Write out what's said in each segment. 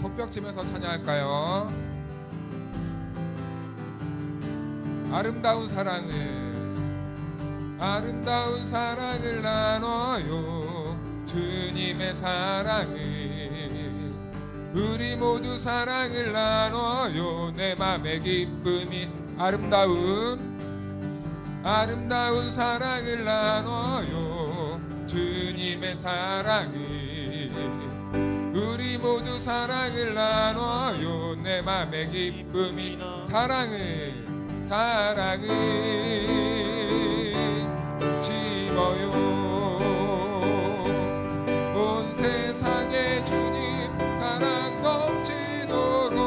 손뼉 치면서 찬양할까요? 아름다운 사랑을 나눠요. 주님의 사랑을, 우리 모두 사랑을 나눠요. 내 맘의 기쁨이 아름다운 사랑을 나눠요. 주님의 사랑을, 우리 모두 사랑을 나눠요. 내 맘의 기쁨이 사랑을 심어요. 온 세상에 주님 사랑 넘치도록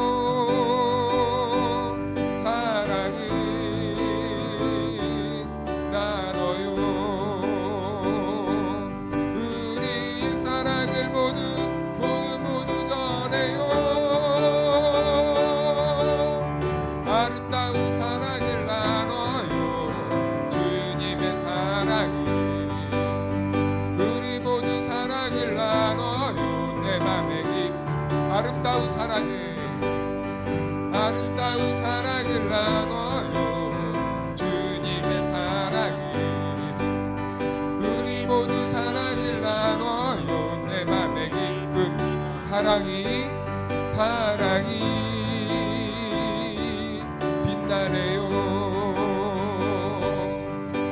사랑을 나눠요. 우리 사랑을 모두 전해요. 아름다운 사랑을 나눠요. 주님의 사랑을, 우리 모두 사랑을 나눠요. 내 맘의 아름다운 사랑을 나눠요. 주님의 사랑을, 우리 모두 사랑을 나눠요. 내 맘의 기쁨 사랑이 빛나네요.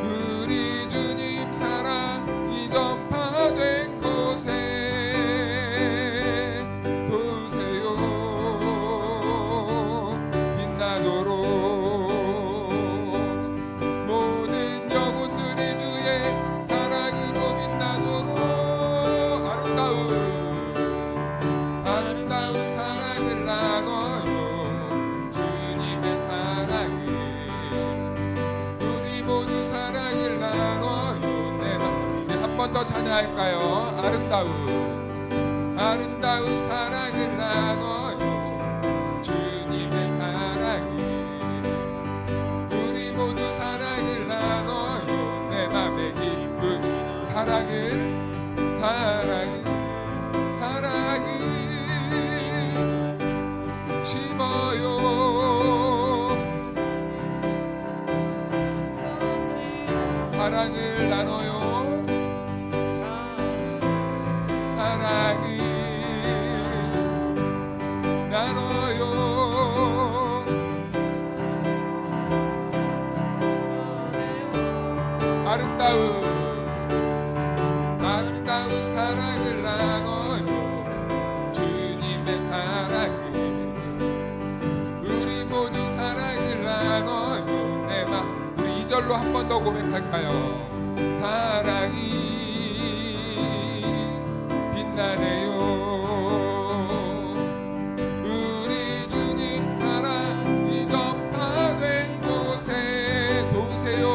우리 주님 사랑이 전파된 곳에 도우세요. 빛나도록 모든 영혼들이 주의 사랑으로 빛나도록 아름다운 사랑을 나눠요. 주님의 사랑을, 우리 모두 사랑을 나눠요. 내 맘, 한 번 더 찬양할까요? 아름다운 사랑을 나눠요. 주님의 사랑을, 우리 모두 사랑을 나눠요. 내 맘의 기쁨 사랑을 심어요. 사랑을 나눠요. 사랑을 나눠요. 아름다운 사랑을 나눠요. 주님의 사랑을, 우리 모두 사랑을 나눠요. 내 맘, 우리 2절로 한 번 더 고백할까요? 사랑이 빛나네요. 우리 주님 사랑이 전파된 곳에 도우세요.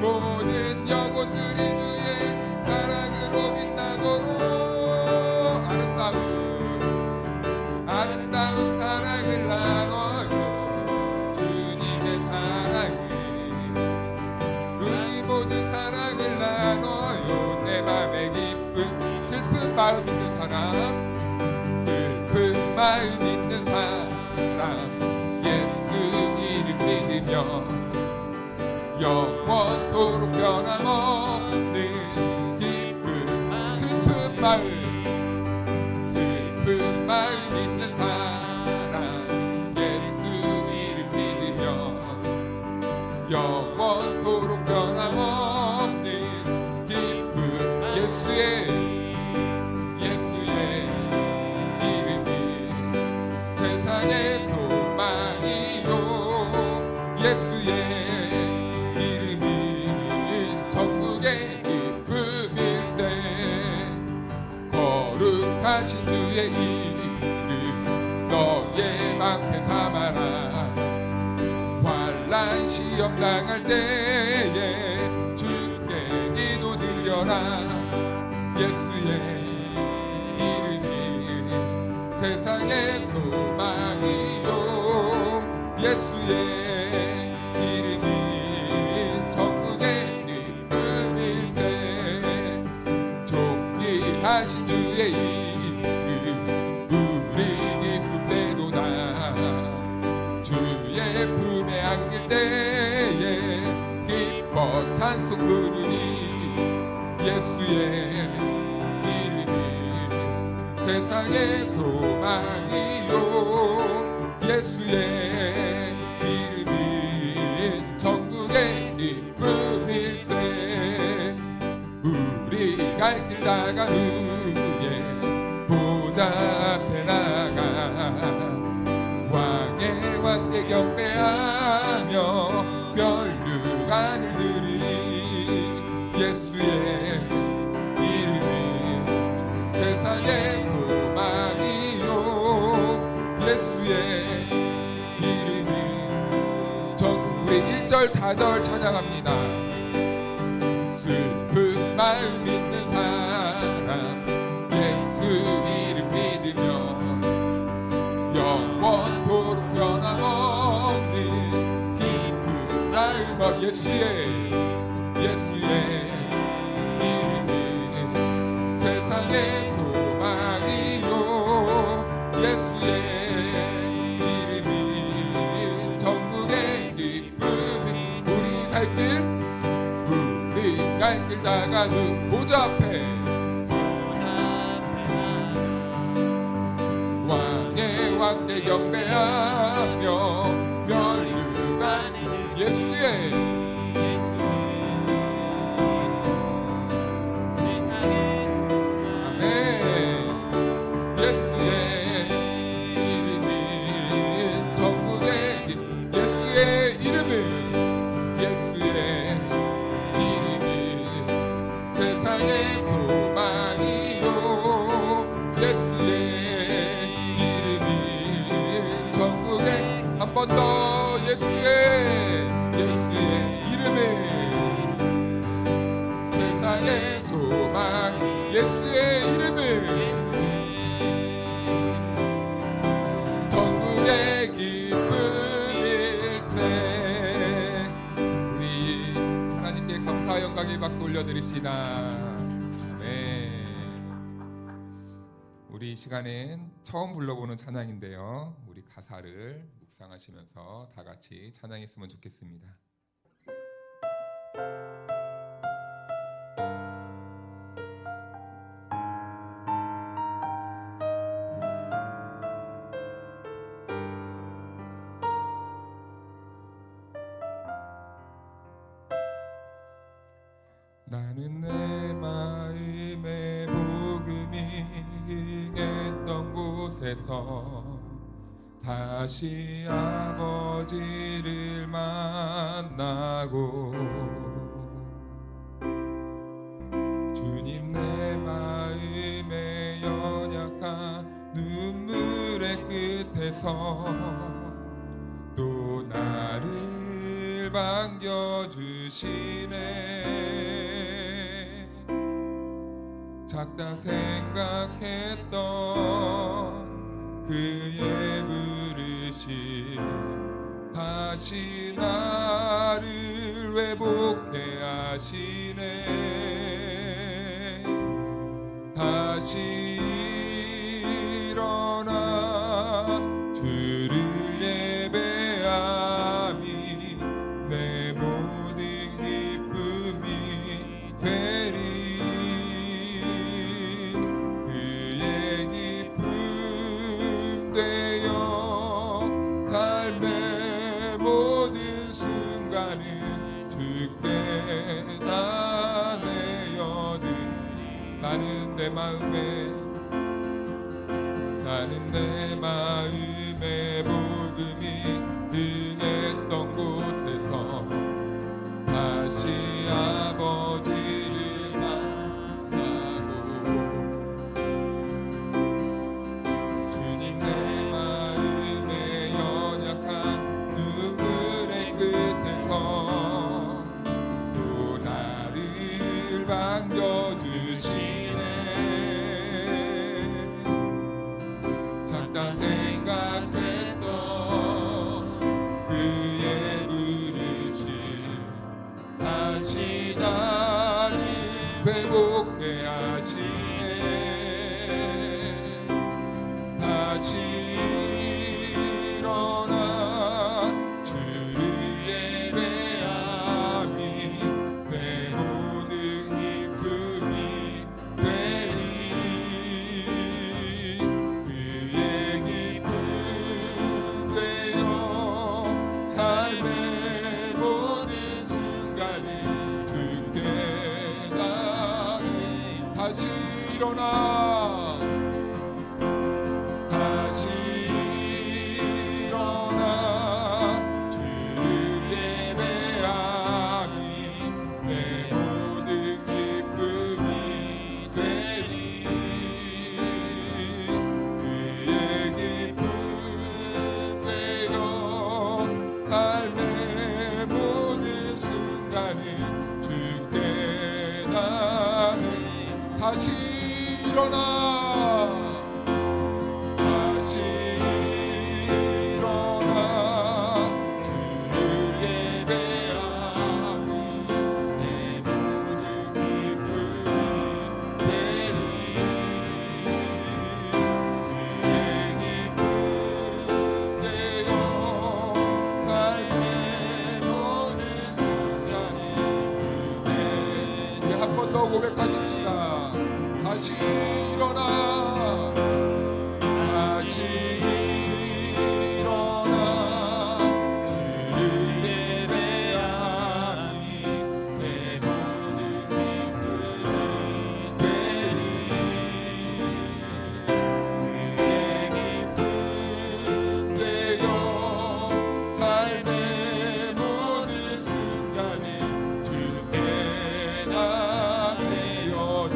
모든 영혼들이 주의 사랑으로 빛나도록 아름다운 사랑을 나눠요. 주님의 사랑을, 우리 모두 사랑을 나눠요. 내 맘의 기쁨 슬픈 마음 있는 사람 예수 이름 믿으며 영원토록 변함없는 기쁨 슬픈 마음 있는 사람 예수 이름 믿으며 영원토록 변함없는 기쁨 예수의 이름이 세상의 소망이요. 예수의 거룩하신 주의 이름 너의 방패 삼아라. 환난 시험 당할 때에 주께 기도드려라. 예수의 이름이 세상의 소망이요. 예수의 이름이 천국의 길 더 찬송 부르니 예수의 이름이 세상의 소망이요 예수의 이름이 전국의 기쁨일세 우리 갈 길 나간 후에 보좌 앞에 나가 왕의 왕께 경배하며 면류관을 드리니 예수의 이름이 세상의 소망이요 예수의 이름이 전국 우리 1절 4절 찬양합니다. 슬픈 마음 있는 사람 예수 이름 믿으며 영원토록 변함없는 기쁜 마음 예수의 이름이 세상의 소망이요 예수의 이름이 전국의 기쁨이 우리 갈 길 나가는 보좌 앞에 왕의 왕께 경배하며 면류관 예수의 아멘 예수의 이름이 전국의 예수의 이름이 세상의 소망이요 예수의 이름이 전국에 한 번 더 예수의 이름이 세상의 소망 예수의 이름이 전국의 기쁨일세 우리 하나님께 감사와 영광의 박수 올려드립시다. 네, 우리 이 시간엔 처음 불러보는 찬양인데요. 우리 가사를 묵상하시면서 다 같이 찬양했으면 좋겠습니다. 나는 내 마음의 복음이 행했던 곳에서 다시 아버지를 만나고 주님 내 마음의 연약한 눈물의 끝에서 또 나를 반겨주시네 작다 생각했던 그의 부르심 다시 나를 회복해 하시네 다시 일어나 주를 예배함이 내 모든 기쁨이 되리 그의 기쁨 되어 삶의 모든 순간은 주께 다 내어드리 나는 내 마음의 복음이 등했던 곳에서 다시 아버지를 만나고 주님 내 마음의 연약한 눈물의 끝에서 또 나를 반겨주시네 작다 생각했던 그의 부르심 다시 나를 회복해 하시네 다시 일어나 주를 예배함이 일어나 다시 일어나 주를 예배하니 내 모든 기쁨이 되리 그의 기쁨 되어 삶의 모든 순간을 주께 나네 다시 일어나 다시 일어나 주를 예배하니 내 모든 기쁨이 되리 그의 기쁨 되어 삶의 모든 순간이 주께 한 번 더 고백하십시다 다시 일어나 다시 일어나 주를 예배하니 내 모든 기쁨이 되리 그의 기쁨 되어 삶의 모든 순간을 주께 나아내어는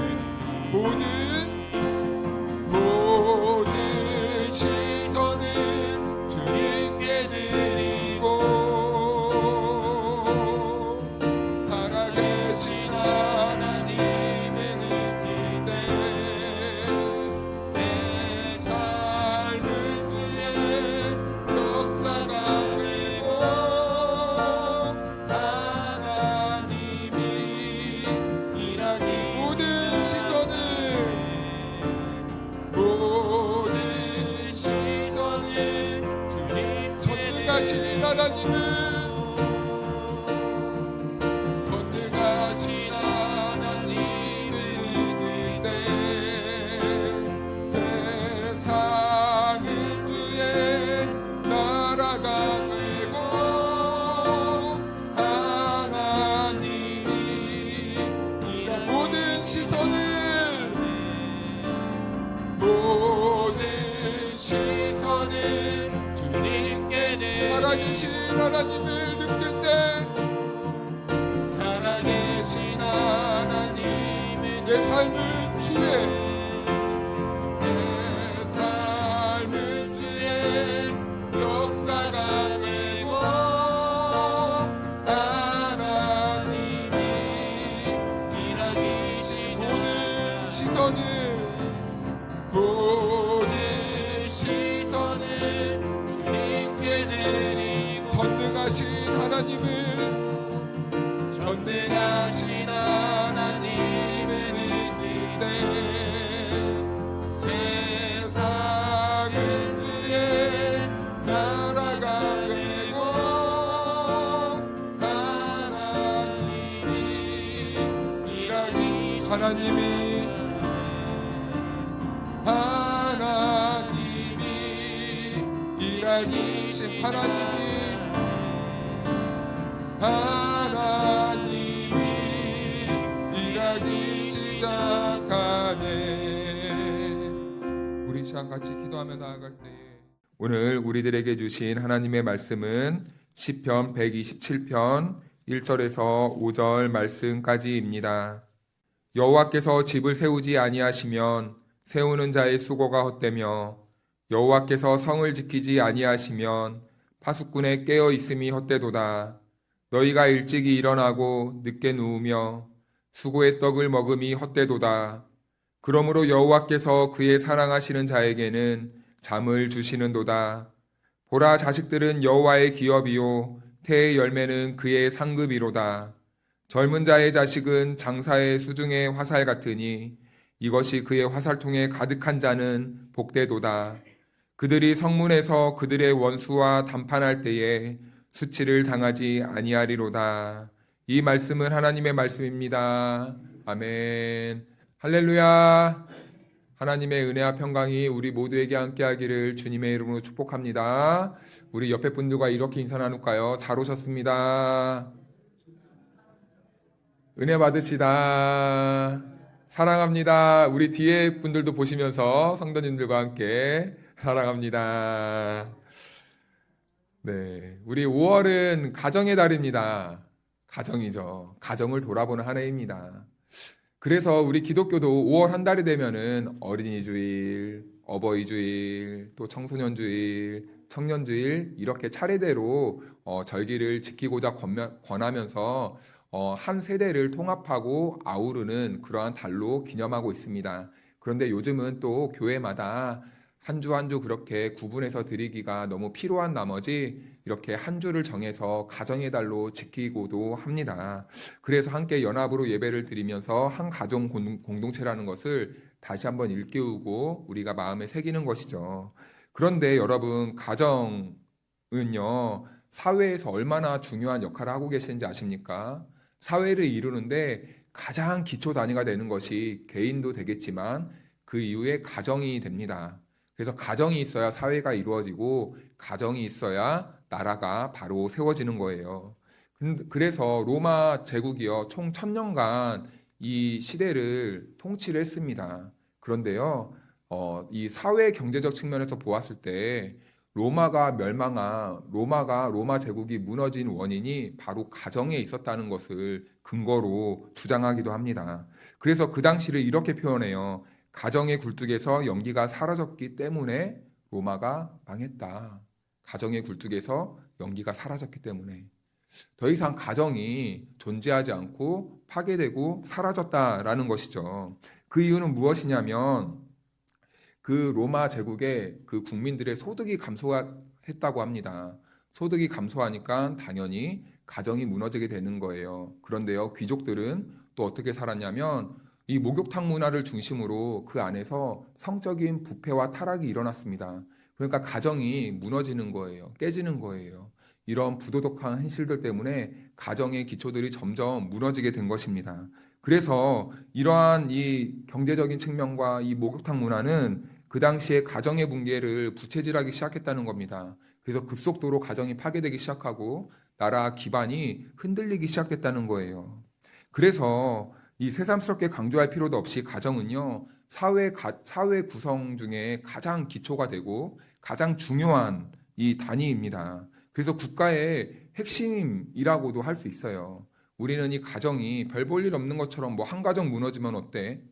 모든 시선은 주님께 드리고 살아계신 하나님을 느낄 때 내 삶은 주의 역사가 되고 하나님이 일하기 모든 시선은 전능하신 하나님을 믿을 때 세상은 주의 나라가 되고 하나님이 모든 시선을 살아계신 하나님을 느낄 때 살아계신 하나님의 내 삶은 주의 역사가 되고 하나님이 일하기 모든 시선을 전능하신 하나님을 믿을 때 세상은 주의 나라가 되고 하나님이 일하기 하나님이 일하기 하나님이 일하기 시작하네. 우리 시간 같이 기도하며 나아갈 때에 오늘 우리들에게 주신 하나님의 말씀은 시편 127편 1절에서 5절 말씀까지입니다. 여호와께서 집을 세우지 아니하시면 세우는 자의 수고가 헛되며 여호와께서 성을 지키지 아니하시면 파수꾼의 깨어 있음이 헛되도다. 너희가 일찍이 일어나고 늦게 누우며 수고의 떡을 먹음이 헛되도다. 그러므로 여호와께서 그의 사랑하시는 자에게는 잠을 주시는도다. 보라, 자식들은 여호와의 기업이요 태의 열매는 그의 상급이로다. 젊은 자의 자식은 장사의 수중의 화살 같으니 이것이 그의 화살통에 가득한 자는 복되도다. 그들이 성문에서 그들의 원수와 담판할 때에 수치를 당하지 아니하리로다. 이 말씀은 하나님의 말씀입니다. 아멘. 할렐루야. 하나님의 은혜와 평강이 우리 모두에게 함께하기를 주님의 이름으로 축복합니다. 우리 옆에 분들과 이렇게 인사 나눌까요? 잘 오셨습니다. 은혜 받읍시다. 사랑합니다. 우리 뒤에 분들도 보시면서 성도님들과 함께 사랑합니다. 네, 우리 5월은 가정의 달입니다. 가정이죠. 가정을 돌아보는 한 해입니다. 그래서 우리 기독교도 5월 한 달이 되면은 어린이 주일, 어버이 주일, 또 청소년 주일, 청년 주일 이렇게 차례대로 절기를 지키고자 권하면서 한 세대를 통합하고 아우르는 그러한 달로 기념하고 있습니다. 그런데 요즘은 또 교회마다 한 주 한 주 그렇게 구분해서 드리기가 너무 필요한 나머지 이렇게 한 주를 정해서 가정의 달로 지키고도 합니다. 그래서 함께 연합으로 예배를 드리면서 한 가정 공동체라는 것을 다시 한번 일깨우고 우리가 마음에 새기는 것이죠. 그런데 여러분, 가정은요, 사회에서 얼마나 중요한 역할을 하고 계시는지 아십니까? 사회를 이루는데 가장 기초 단위가 되는 것이 개인도 되겠지만 그 이후에 가정이 됩니다. 그래서 가정이 있어야 사회가 이루어지고 가정이 있어야 나라가 바로 세워지는 거예요. 그래서 로마 제국이요, 총 1000년간 이 시대를 통치를 했습니다. 그런데요, 이 사회 경제적 측면에서 보았을 때 로마 제국이 무너진 원인이 바로 가정에 있었다는 것을 근거로 주장하기도 합니다. 그래서 그 당시를 이렇게 표현해요. 가정의 굴뚝에서 연기가 사라졌기 때문에 로마가 망했다. 가정의 굴뚝에서 연기가 사라졌기 때문에 더 이상 가정이 존재하지 않고 파괴되고 사라졌다라는 것이죠. 그 이유는 무엇이냐면 그 로마 제국의 그 국민들의 소득이 감소했다고 합니다. 소득이 감소하니까 당연히 가정이 무너지게 되는 거예요. 그런데요, 귀족들은 또 어떻게 살았냐면 이 목욕탕 문화를 중심으로 그 안에서 성적인 부패와 타락이 일어났습니다. 그러니까 가정이 무너지는 거예요. 깨지는 거예요. 이런 부도덕한 현실들 때문에 가정의 기초들이 점점 무너지게 된 것입니다. 그래서 이러한 이 경제적인 측면과 이 목욕탕 문화는 그 당시에 가정의 붕괴를 부채질하기 시작했다는 겁니다. 그래서 급속도로 가정이 파괴되기 시작하고 나라 기반이 흔들리기 시작했다는 거예요. 그래서 이 새삼스럽게 강조할 필요도 없이 가정은요, 사회 구성 중에 가장 기초가 되고 가장 중요한 이 단위입니다. 그래서 국가의 핵심이라고도 할 수 있어요. 우리는 이 가정이 별 볼 일 없는 것처럼 뭐 한 가정 무너지면 어때?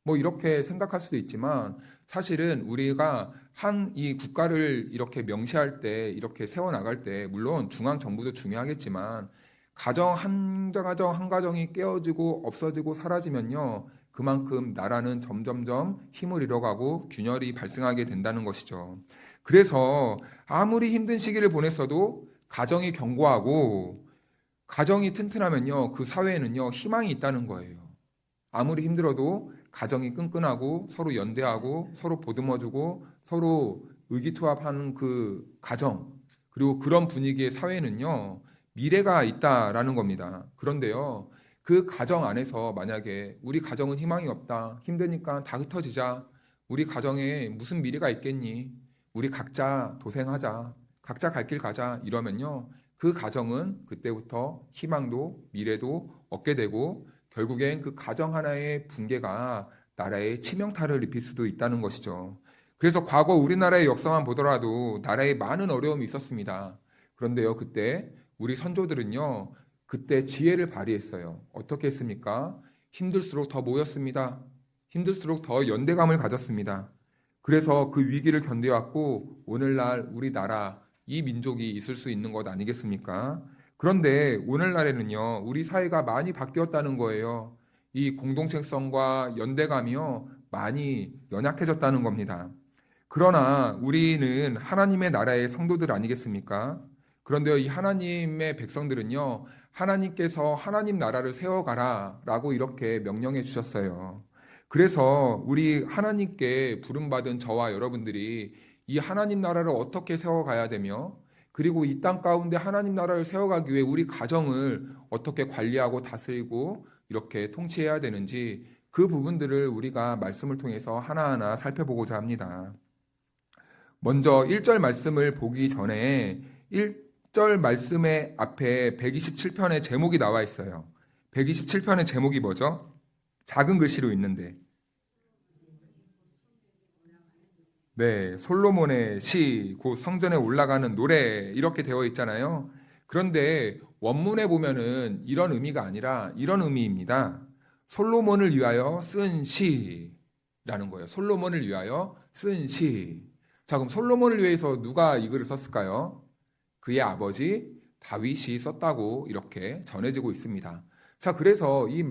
뭐 이렇게 생각할 수도 있지만 사실은 우리가 한 이 국가를 이렇게 명시할 때 이렇게 세워나갈 때 물론 중앙 정부도 중요하겠지만 가정 한 가정이 깨어지고 없어지고 사라지면요 그만큼 나라는 점점점 힘을 잃어가고 균열이 발생하게 된다는 것이죠. 그래서 아무리 힘든 시기를 보냈어도 가정이 견고하고 가정이 튼튼하면요 그 사회에는요 희망이 있다는 거예요. 아무리 힘들어도 가정이 끈끈하고 서로 연대하고 서로 보듬어주고 서로 의기투합하는 그 가정 그리고 그런 분위기의 사회는요 미래가 있다라는 겁니다. 그런데요 그 가정 안에서 만약에 우리 가정은 희망이 없다 힘드니까 다 흩어지자 우리 가정에 무슨 미래가 있겠니 우리 각자 도생하자 각자 갈 길 가자 이러면요 그 가정은 그때부터 희망도 미래도 얻게 되고 결국엔 그 가정 하나의 붕괴가 나라에 치명타를 입힐 수도 있다는 것이죠. 그래서 과거 우리나라의 역사만 보더라도 나라에 많은 어려움이 있었습니다. 그런데요, 그때 우리 선조들은요, 그때 지혜를 발휘했어요. 어떻게 했습니까? 힘들수록 더 모였습니다. 힘들수록 더 연대감을 가졌습니다. 그래서 그 위기를 견뎌왔고 오늘날 우리나라 이 민족이 있을 수 있는 것 아니겠습니까? 그런데 오늘날에는요, 우리 사회가 많이 바뀌었다는 거예요. 이 공동체성과 연대감이요, 많이 연약해졌다는 겁니다. 그러나 우리는 하나님의 나라의 성도들 아니겠습니까? 그런데 이 하나님의 백성들은요, 하나님께서 하나님 나라를 세워가라 라고 이렇게 명령해 주셨어요. 그래서 우리 하나님께 부름받은 저와 여러분들이 이 하나님 나라를 어떻게 세워가야 되며 그리고 이 땅 가운데 하나님 나라를 세워가기 위해 우리 가정을 어떻게 관리하고 다스리고 이렇게 통치해야 되는지 그 부분들을 우리가 말씀을 통해서 하나하나 살펴보고자 합니다. 먼저 1절 말씀을 보기 전에 1절 말씀의 앞에 127편의 제목이 나와 있어요. 127편의 제목이 뭐죠? 작은 글씨로 있는데. 네, 솔로몬의 시, 곧 성전에 올라가는 노래 이렇게 되어 있잖아요. 그런데 원문에 보면은 이런 의미가 아니라 이런 의미입니다. 솔로몬을 위하여 쓴 시라는 거예요. 솔로몬을 위하여 쓴 시. 자, 그럼 솔로몬을 위해서 누가 이 글을 썼을까요? 그의 아버지 다윗이 썼다고 이렇게 전해지고 있습니다. 자, 그래서 이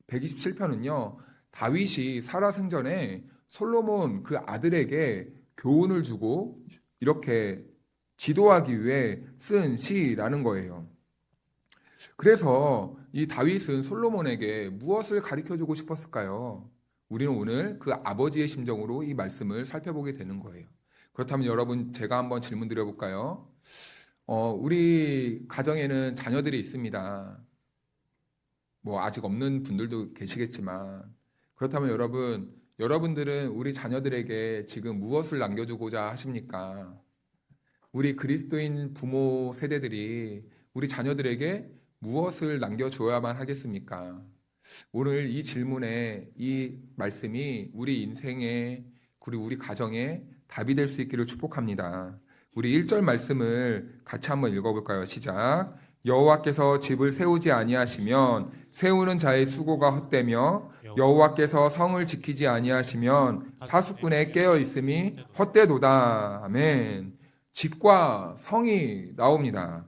127편은요, 다윗이 살아생전에 솔로몬 그 아들에게 교훈을 주고 이렇게 지도하기 위해 쓴 시라는 거예요. 그래서 이 다윗은 솔로몬에게 무엇을 가르쳐 주고 싶었을까요? 우리는 오늘 그 아버지의 심정으로 이 말씀을 살펴보게 되는 거예요. 그렇다면 여러분, 제가 한번 질문 드려볼까요? 우리 가정에는 자녀들이 있습니다. 뭐 아직 없는 분들도 계시겠지만, 그렇다면 여러분들은 우리 자녀들에게 지금 무엇을 남겨주고자 하십니까? 우리 그리스도인 부모 세대들이 우리 자녀들에게 무엇을 남겨줘야만 하겠습니까? 오늘 이 질문에 이 말씀이 우리 인생에 그리고 우리 가정에 답이 될 수 있기를 축복합니다. 우리 1절 말씀을 같이 한번 읽어볼까요? 시작. 여호와께서 집을 세우지 아니하시면 세우는 자의 수고가 헛되며 여호와께서 성을 지키지 아니하시면 파수꾼의 깨어 있음이 헛되도다. 아멘. 집과 성이 나옵니다.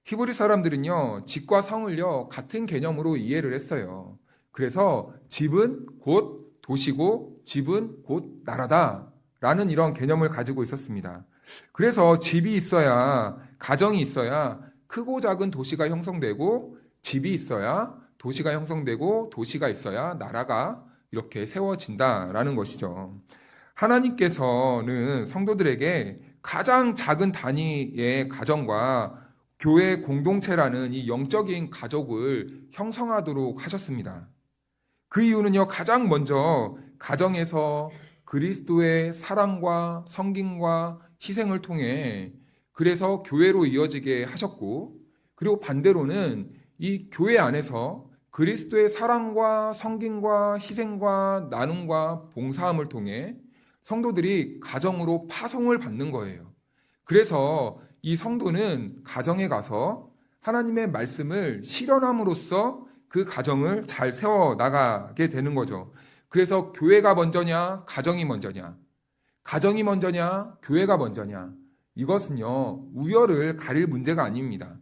히브리 사람들은요, 집과 성을요, 같은 개념으로 이해를 했어요. 그래서 집은 곧 도시고 집은 곧 나라다 라는 이런 개념을 가지고 있었습니다. 그래서 집이 있어야, 가정이 있어야 크고 작은 도시가 형성되고, 집이 있어야 도시가 형성되고, 도시가 있어야 나라가 이렇게 세워진다라는 것이죠. 하나님께서는 성도들에게 가장 작은 단위의 가정과 교회 공동체라는 이 영적인 가족을 형성하도록 하셨습니다. 그 이유는요, 가장 먼저 가정에서 그리스도의 사랑과 섬김과 희생을 통해 그래서 교회로 이어지게 하셨고, 그리고 반대로는 이 교회 안에서 그리스도의 사랑과 섬김과 희생과 나눔과 봉사함을 통해 성도들이 가정으로 파송을 받는 거예요. 그래서 이 성도는 가정에 가서 하나님의 말씀을 실현함으로써 그 가정을 잘 세워 나가게 되는 거죠. 그래서 교회가 먼저냐, 가정이 먼저냐, 가정이 먼저냐, 교회가 먼저냐, 이것은요, 우열을 가릴 문제가 아닙니다.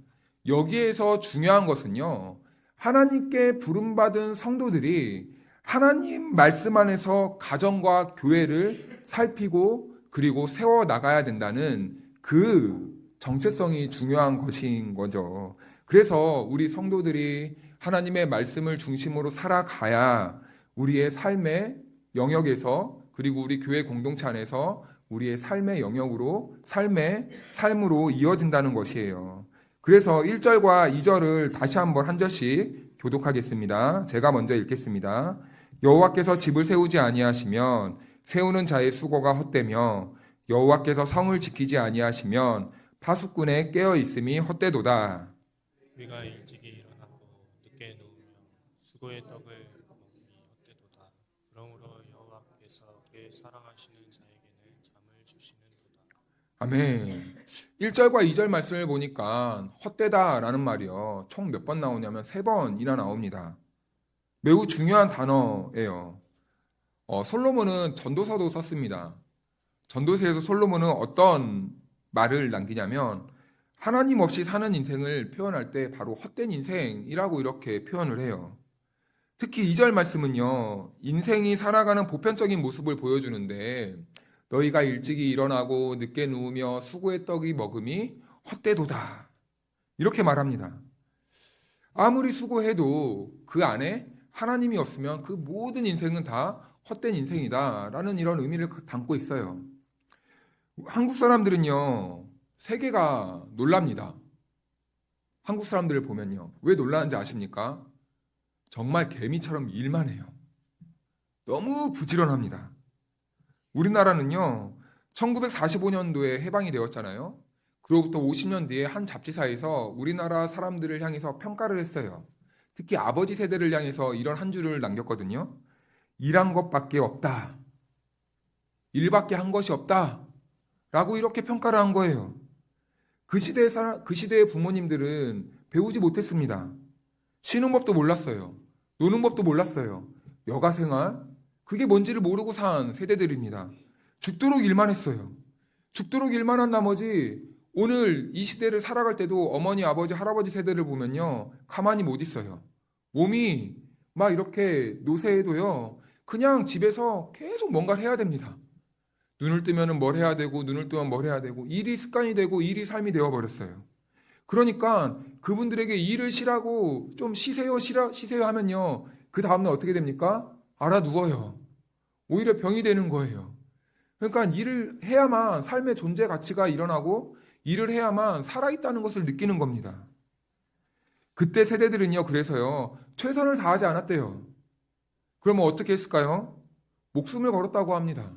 여기에서 중요한 것은요, 하나님께 부름받은 성도들이 하나님 말씀 안에서 가정과 교회를 살피고 그리고 세워 나가야 된다는 그 정체성이 중요한 것인 거죠. 그래서 우리 성도들이 하나님의 말씀을 중심으로 살아가야 우리의 삶의 영역에서 그리고 우리 교회 공동체 안에서 우리의 삶의 영역으로 삶으로 이어진다는 것이에요. 그래서 1절과 2절을 다시 한번 한 절씩 교독하겠습니다. 제가 먼저 읽겠습니다. 여호와께서 집을 세우지 아니하시면 세우는 자의 수고가 헛되며 여호와께서 성을 지키지 아니하시면 파수꾼의 깨어 있음이 헛되도다. 우리가 일찍이 일어나고 늦게 누우며 수고의 떡을 먹으니 헛되도다. 그러므로 여호와께서 그의 사랑하시는 자에게는 잠을 주시는도다. 아멘. 1절과 2절 말씀을 보니까 헛되다라는 말이요, 총 몇 번 나오냐면 3번이나 나옵니다. 매우 중요한 단어예요. 솔로몬은 전도서도 썼습니다. 전도서에서 솔로몬은 어떤 말을 남기냐면 하나님 없이 사는 인생을 표현할 때 바로 헛된 인생이라고 이렇게 표현을 해요. 특히 2절 말씀은요, 인생이 살아가는 보편적인 모습을 보여주는데 너희가 일찍이 일어나고 늦게 누우며 수고의 떡이 먹음이 헛되도다 이렇게 말합니다. 아무리 수고해도 그 안에 하나님이 없으면 그 모든 인생은 다 헛된 인생이다 라는 이런 의미를 담고 있어요. 한국 사람들은요, 세계가 놀랍니다. 한국 사람들을 보면요, 왜 놀라는지 아십니까? 정말 개미처럼 일만 해요. 너무 부지런합니다. 우리나라는요, 1945년도에 해방이 되었잖아요. 그로부터 50년 뒤에 한 잡지사에서 우리나라 사람들을 향해서 평가를 했어요. 특히 아버지 세대를 향해서 이런 한 줄을 남겼거든요. 일한 것밖에 없다. 일밖에 한 것이 없다. 라고 이렇게 평가를 한 거예요. 그 시대의 부모님들은 배우지 못했습니다. 쉬는 법도 몰랐어요. 노는 법도 몰랐어요. 여가 생활, 그게 뭔지를 모르고 산 세대들입니다. 죽도록 일만 했어요. 죽도록 일만 한 나머지 오늘 이 시대를 살아갈 때도 어머니, 아버지, 할아버지 세대를 보면요. 가만히 못 있어요. 몸이 막 이렇게 노쇠해도요. 그냥 집에서 계속 뭔가를 해야 됩니다. 눈을 뜨면 뭘 해야 되고 눈을 뜨면 뭘 해야 되고 일이 습관이 되고 일이 삶이 되어버렸어요. 그러니까 그분들에게 일을 쉬라고 좀 쉬세요 하면요. 그 다음날 어떻게 됩니까? 알아 누워요. 오히려 병이 되는 거예요. 그러니까 일을 해야만 삶의 존재 가치가 일어나고 일을 해야만 살아있다는 것을 느끼는 겁니다. 그때 세대들은요, 그래서요, 최선을 다하지 않았대요. 그러면 어떻게 했을까요? 목숨을 걸었다고 합니다.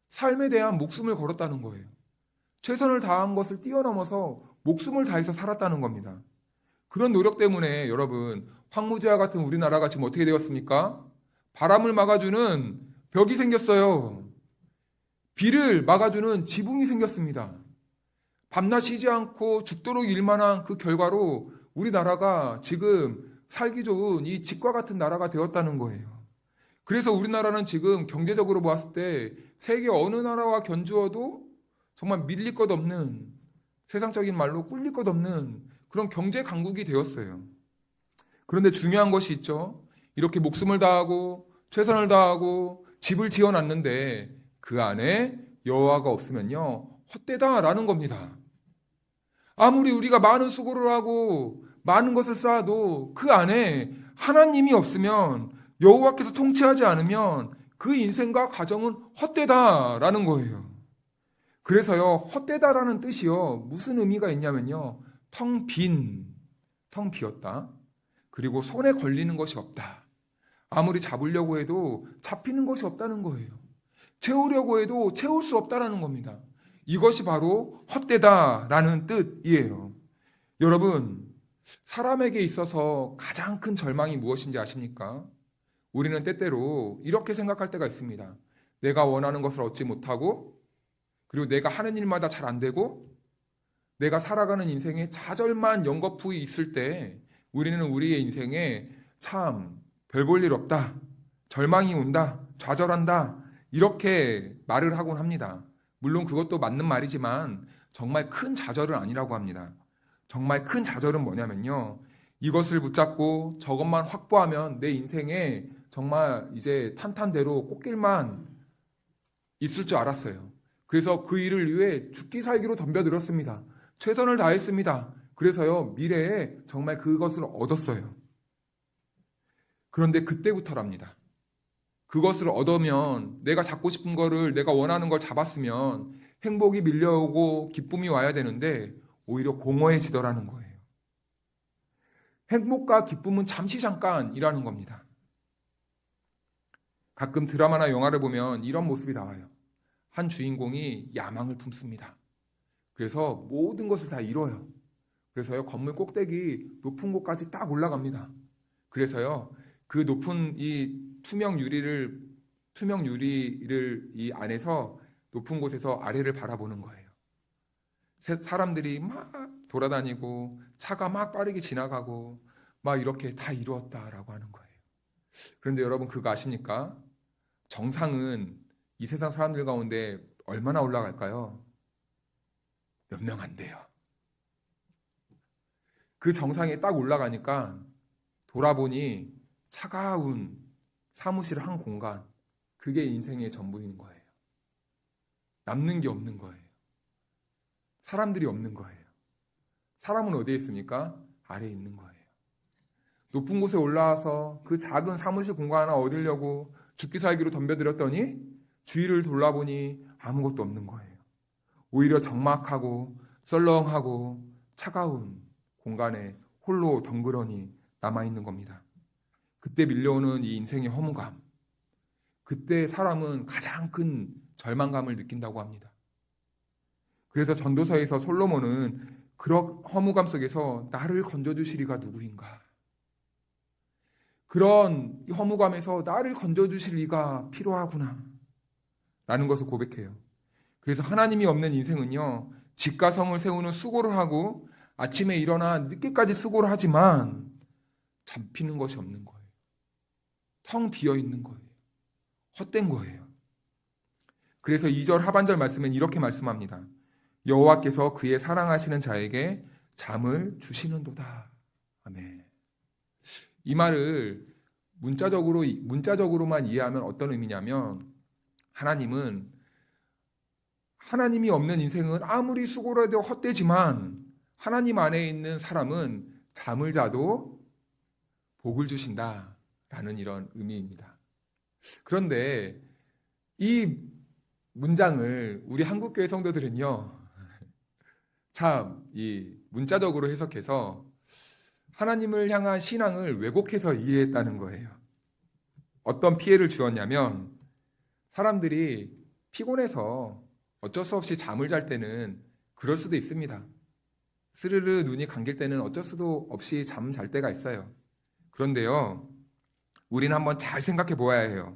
삶에 대한 목숨을 걸었다는 거예요. 최선을 다한 것을 뛰어넘어서 목숨을 다해서 살았다는 겁니다. 그런 노력 때문에 여러분, 황무지와 같은 우리나라가 지금 어떻게 되었습니까? 바람을 막아주는 벽이 생겼어요. 비를 막아주는 지붕이 생겼습니다. 밤낮 쉬지 않고 죽도록 일만 한 그 결과로 우리나라가 지금 살기 좋은 이 집과 같은 나라가 되었다는 거예요. 그래서 우리나라는 지금 경제적으로 보았을 때 세계 어느 나라와 견주어도 정말 밀릴 것 없는, 세상적인 말로 꿀릴 것 없는 그런 경제 강국이 되었어요. 그런데 중요한 것이 있죠. 이렇게 목숨을 다하고 최선을 다하고 집을 지어놨는데 그 안에 여호와가 없으면요, 헛되다라는 겁니다. 아무리 우리가 많은 수고를 하고 많은 것을 쌓아도 그 안에 하나님이 없으면, 여호와께서 통치하지 않으면 그 인생과 가정은 헛되다라는 거예요. 그래서요, 헛되다라는 뜻이요, 무슨 의미가 있냐면요, 텅 비었다. 그리고 손에 걸리는 것이 없다. 아무리 잡으려고 해도 잡히는 것이 없다는 거예요. 채우려고 해도 채울 수 없다라는 겁니다. 이것이 바로 헛되다라는 뜻이에요. 여러분, 사람에게 있어서 가장 큰 절망이 무엇인지 아십니까? 우리는 때때로 이렇게 생각할 때가 있습니다. 내가 원하는 것을 얻지 못하고, 그리고 내가 하는 일마다 잘 안 되고, 내가 살아가는 인생에 좌절만 연거푸이 있을 때 우리는 우리의 인생에 참 별 볼 일 없다, 절망이 온다, 좌절한다, 이렇게 말을 하곤 합니다. 물론 그것도 맞는 말이지만 정말 큰 좌절은 아니라고 합니다. 정말 큰 좌절은 뭐냐면요, 이것을 붙잡고 저것만 확보하면 내 인생에 정말 이제 탄탄대로 꽃길만 있을 줄 알았어요. 그래서 그 일을 위해 죽기 살기로 덤벼들었습니다. 최선을 다했습니다. 그래서요, 미래에 정말 그것을 얻었어요. 그런데 그때부터랍니다. 그것을 얻으면, 내가 잡고 싶은 거를, 내가 원하는 걸 잡았으면 행복이 밀려오고 기쁨이 와야 되는데 오히려 공허해지더라는 거예요. 행복과 기쁨은 잠시 잠깐이라는 겁니다. 가끔 드라마나 영화를 보면 이런 모습이 나와요. 한 주인공이 야망을 품습니다. 그래서 모든 것을 다 이뤄요. 그래서요, 건물 꼭대기 높은 곳까지 딱 올라갑니다. 그래서요, 그 높은 이 투명 유리를 이 안에서 높은 곳에서 아래를 바라보는 거예요. 사람들이 막 돌아다니고 차가 막 빠르게 지나가고 막 이렇게 다 이루었다라고 하는 거예요. 그런데 여러분, 그거 아십니까? 정상은 이 세상 사람들 가운데 얼마나 올라갈까요? 몇 명 안 돼요. 그 정상에 딱 올라가니까 돌아보니 차가운 사무실 한 공간, 그게 인생의 전부인 거예요. 남는 게 없는 거예요. 사람들이 없는 거예요. 사람은 어디에 있습니까? 아래에 있는 거예요. 높은 곳에 올라와서 그 작은 사무실 공간 하나 얻으려고 죽기 살기로 덤벼들었더니 주위를 돌아보니 아무것도 없는 거예요. 오히려 적막하고 썰렁하고 차가운 공간에 홀로 덩그러니 남아있는 겁니다. 그때 밀려오는 이 인생의 허무감, 그때 사람은 가장 큰 절망감을 느낀다고 합니다. 그래서 전도서에서 솔로몬은 그런 허무감 속에서 나를 건져주시리가 누구인가, 그런 허무감에서 나를 건져주실 이가 필요하구나 라는 것을 고백해요. 그래서 하나님이 없는 인생은요, 집과 성을 세우는 수고를 하고 아침에 일어나 늦게까지 수고를 하지만 잡히는 것이 없는 거예요. 텅 비어 있는 거예요. 헛된 거예요. 그래서 2절 하반절 말씀은 이렇게 말씀합니다. 여호와께서 그의 사랑하시는 자에게 잠을 주시는도다. 아멘. 이 말을 문자적으로만 이해하면 어떤 의미냐면, 하나님이 없는 인생은 아무리 수고를 해도 헛되지만 하나님 안에 있는 사람은 잠을 자도 복을 주신다라는 이런 의미입니다. 그런데 이 문장을 우리 한국교회 성도들은요, 참 이 문자적으로 해석해서 하나님을 향한 신앙을 왜곡해서 이해했다는 거예요. 어떤 피해를 주었냐면, 사람들이 피곤해서 어쩔 수 없이 잠을 잘 때는 그럴 수도 있습니다. 스르르 눈이 감길 때는 어쩔 수도 없이 잠 잘 때가 있어요. 그런데요, 우리는 한번 잘 생각해 보아야 해요.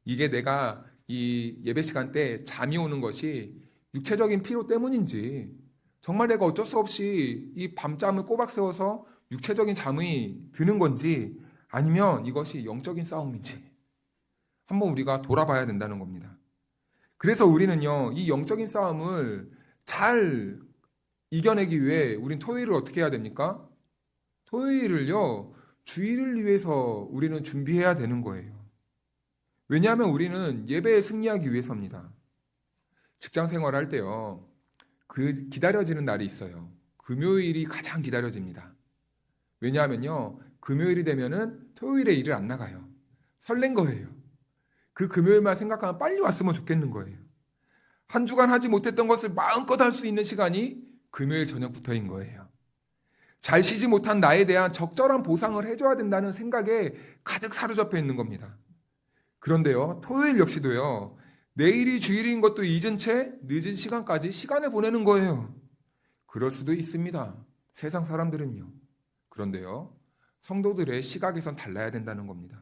이게 내가 이 예배 시간 때 잠이 오는 것이 육체적인 피로 때문인지, 정말 내가 어쩔 수 없이 이 밤잠을 꼬박 세워서 육체적인 잠이 드는 건지, 아니면 이것이 영적인 싸움인지 한번 우리가 돌아봐야 된다는 겁니다. 그래서 우리는요, 이 영적인 싸움을 잘 이겨내기 위해 우린 토요일을 어떻게 해야 됩니까? 토요일을요, 주일을 위해서 우리는 준비해야 되는 거예요. 왜냐하면 우리는 예배에 승리하기 위해서입니다. 직장 생활할 때요, 기다려지는 날이 있어요. 금요일이 가장 기다려집니다. 왜냐하면요, 금요일이 되면은 토요일에 일을 안 나가요. 설렌 거예요. 그 금요일만 생각하면 빨리 왔으면 좋겠는 거예요. 한 주간 하지 못했던 것을 마음껏 할 수 있는 시간이 금요일 저녁부터인 거예요. 잘 쉬지 못한 나에 대한 적절한 보상을 해줘야 된다는 생각에 가득 사로잡혀 있는 겁니다. 그런데요, 토요일 역시도요, 내일이 주일인 것도 잊은 채 늦은 시간까지 시간을 보내는 거예요. 그럴 수도 있습니다. 세상 사람들은요. 그런데요, 성도들의 시각에선 달라야 된다는 겁니다.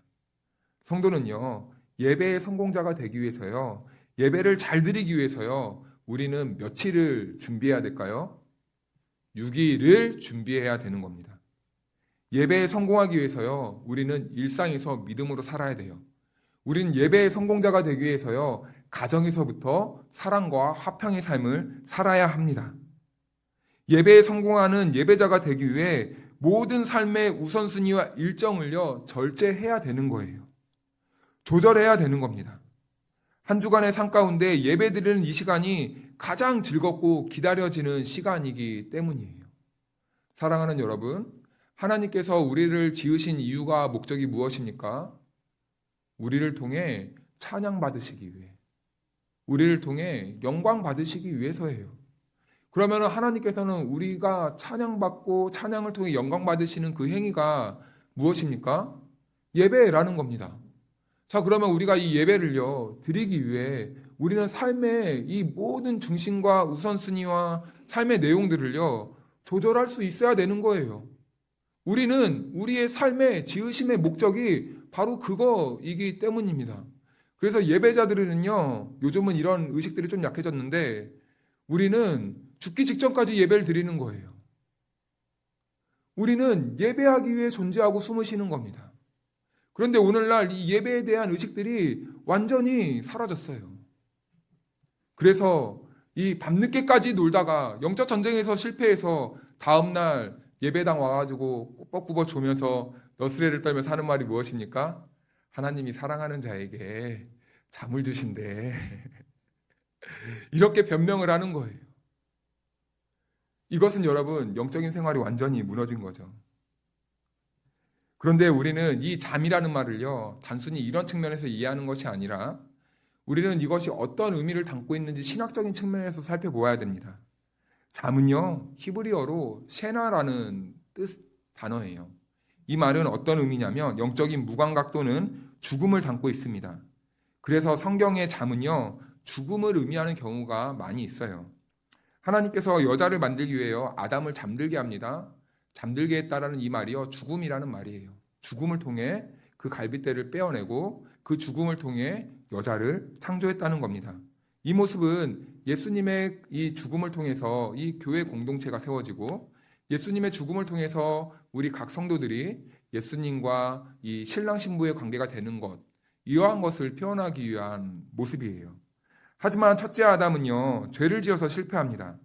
성도는요, 예배의 성공자가 되기 위해서요, 예배를 잘 드리기 위해서요, 우리는 며칠을 준비해야 될까요? 6일을 준비해야 되는 겁니다. 예배에 성공하기 위해서요, 우리는 일상에서 믿음으로 살아야 돼요. 우리는 예배의 성공자가 되기 위해서요, 가정에서부터 사랑과 화평의 삶을 살아야 합니다. 예배에 성공하는 예배자가 되기 위해 모든 삶의 우선순위와 일정을요, 절제해야 되는 거예요. 조절해야 되는 겁니다. 한 주간의 삶 가운데 예배드리는 이 시간이 가장 즐겁고 기다려지는 시간이기 때문이에요. 사랑하는 여러분, 하나님께서 우리를 지으신 이유가 목적이 무엇입니까? 우리를 통해 찬양받으시기 위해, 우리를 통해 영광 받으시기 위해서예요. 그러면 하나님께서는 우리가 찬양받고 찬양을 통해 영광 받으시는 그 행위가 무엇입니까? 예배라는 겁니다. 자, 그러면 우리가 이 예배를요, 드리기 위해 우리는 삶의 이 모든 중심과 우선순위와 삶의 내용들을요, 조절할 수 있어야 되는 거예요. 우리는 우리의 삶의 지으심의 목적이 바로 그거이기 때문입니다. 그래서 예배자들은요, 요즘은 이런 의식들이 좀 약해졌는데, 우리는 죽기 직전까지 예배를 드리는 거예요. 우리는 예배하기 위해 존재하고 숨을 쉬는 겁니다. 그런데 오늘날 이 예배에 대한 의식들이 완전히 사라졌어요. 그래서 이 밤늦게까지 놀다가 영적 전쟁에서 실패해서 다음날 예배당 와가지고 꾸벅꾸벅 조면서 너스레를 떨면서 하는 말이 무엇입니까? 하나님이 사랑하는 자에게 잠을 주신대. 이렇게 변명을 하는 거예요. 이것은 여러분, 영적인 생활이 완전히 무너진 거죠. 그런데 우리는 이 잠이라는 말을요, 단순히 이런 측면에서 이해하는 것이 아니라 우리는 이것이 어떤 의미를 담고 있는지 신학적인 측면에서 살펴보아야 됩니다. 잠은요, 히브리어로 셰나라는 단어예요. 이 말은 어떤 의미냐면 영적인 무감각 또는 죽음을 담고 있습니다. 그래서 성경의 잠은요, 죽음을 의미하는 경우가 많이 있어요. 하나님께서 여자를 만들기 위해요, 아담을 잠들게 합니다. 잠들게 했다라는 이 말이요, 죽음이라는 말이에요. 죽음을 통해 그 갈빗대를 빼어내고 그 죽음을 통해 여자를 창조했다는 겁니다. 이 모습은 예수님의 이 죽음을 통해서 이 교회 공동체가 세워지고 예수님의 죽음을 통해서 우리 각 성도들이 예수님과 이 신랑 신부의 관계가 되는 것, 이러한 것을 표현하기 위한 모습이에요. 하지만 첫째 아담은요, 죄를 지어서 실패합니다.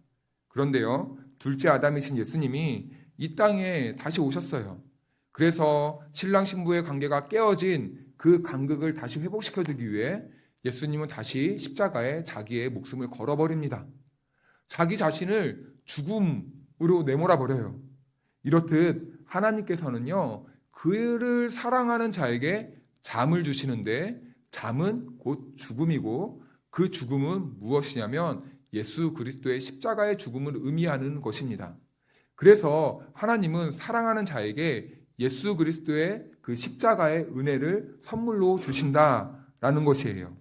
그런데요, 둘째 아담이신 예수님이 이 땅에 다시 오셨어요. 그래서 신랑 신부의 관계가 깨어진 그 간극을 다시 회복시켜주기 위해 예수님은 다시 십자가에 자기의 목숨을 걸어버립니다. 자기 자신을 죽음으로 내몰아 버려요. 이렇듯 하나님께서는요, 그를 사랑하는 자에게 잠을 주시는데 잠은 곧 죽음이고 그 죽음은 무엇이냐면 예수 그리스도의 십자가의 죽음을 의미하는 것입니다. 그래서 하나님은 사랑하는 자에게 예수 그리스도의 그 십자가의 은혜를 선물로 주신다라는 것이에요.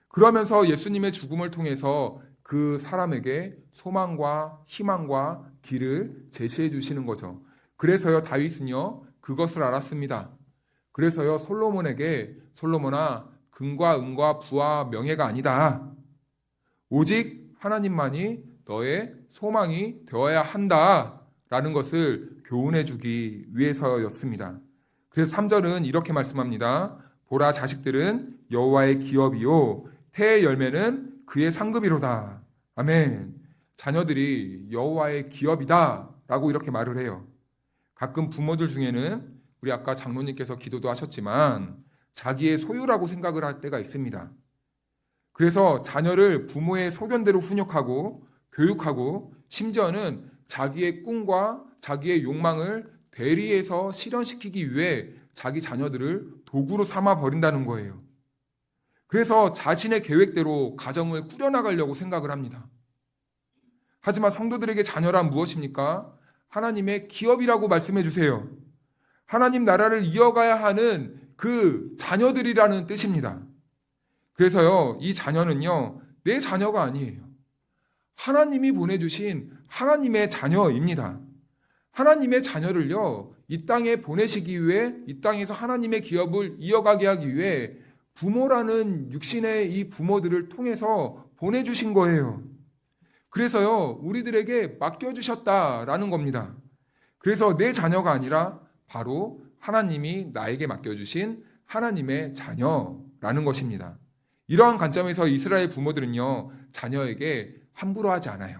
그러면서 예수님의 죽음을 통해서 그 사람에게 소망과 희망과 길을 제시해 주시는 거죠. 그래서요, 다윗은요, 그것을 알았습니다. 그래서요, 솔로몬에게 솔로몬아, 금과 은과 부와 명예가 아니다. 오직 하나님만이 너의 소망이 되어야 한다라는 것을 교훈해 주기 위해서였습니다. 그래서 3절은 이렇게 말씀합니다. 보라, 자식들은 여호와의 기업이요 태의 열매는 그의 상급이로다. 아멘. 자녀들이 여호와의 기업이다 라고 이렇게 말을 해요. 가끔 부모들 중에는 우리 아까 장로님께서 기도도 하셨지만 자기의 소유라고 생각을 할 때가 있습니다. 그래서 자녀를 부모의 소견대로 훈육하고 교육하고 심지어는 자기의 꿈과 자기의 욕망을 대리해서 실현시키기 위해 자기 자녀들을 도구로 삼아 버린다는 거예요. 그래서 자신의 계획대로 가정을 꾸려나가려고 생각을 합니다. 하지만 성도들에게 자녀란 무엇입니까? 하나님의 기업이라고 말씀해 주세요. 하나님 나라를 이어가야 하는 그 자녀들이라는 뜻입니다. 그래서요, 이 자녀는요, 내 자녀가 아니에요. 하나님이 보내주신 하나님의 자녀입니다. 하나님의 자녀를요, 이 땅에 보내시기 위해, 이 땅에서 하나님의 기업을 이어가게 하기 위해 부모라는 육신의 이 부모들을 통해서 보내주신 거예요. 그래서요, 우리들에게 맡겨주셨다라는 겁니다. 그래서 내 자녀가 아니라 바로 하나님이 나에게 맡겨주신 하나님의 자녀라는 것입니다. 이러한 관점에서 이스라엘 부모들은요, 자녀에게 함부로 하지 않아요.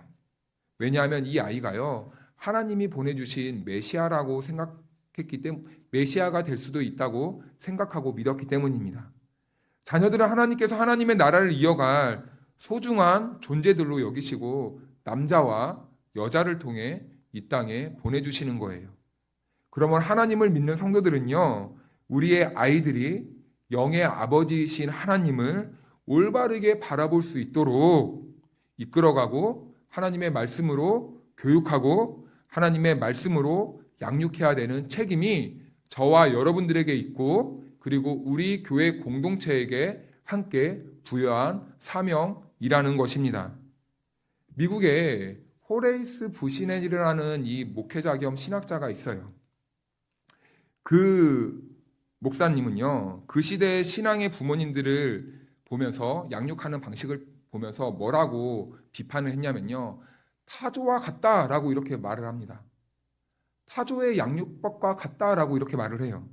왜냐하면 이 아이가요, 하나님이 보내주신 메시아라고 생각했기 때문에, 메시아가 될 수도 있다고 생각하고 믿었기 때문입니다. 자녀들은 하나님께서 하나님의 나라를 이어갈 소중한 존재들로 여기시고 남자와 여자를 통해 이 땅에 보내주시는 거예요. 그러면 하나님을 믿는 성도들은요, 우리의 아이들이 영의 아버지이신 하나님을 올바르게 바라볼 수 있도록 이끌어가고 하나님의 말씀으로 교육하고 하나님의 말씀으로 양육해야 되는 책임이 저와 여러분들에게 있고 그리고 우리 교회 공동체에게 함께 부여한 사명이라는 것입니다. 미국에 호레이스 부시넬이라는 이 목회자 겸 신학자가 있어요. 그 목사님은요, 그 시대의 신앙의 부모님들을 보면서 양육하는 방식을 보면서 뭐라고 비판을 했냐면요, 타조와 같다라고 이렇게 말을 합니다. 타조의 양육법과 같다라고 이렇게 말을 해요.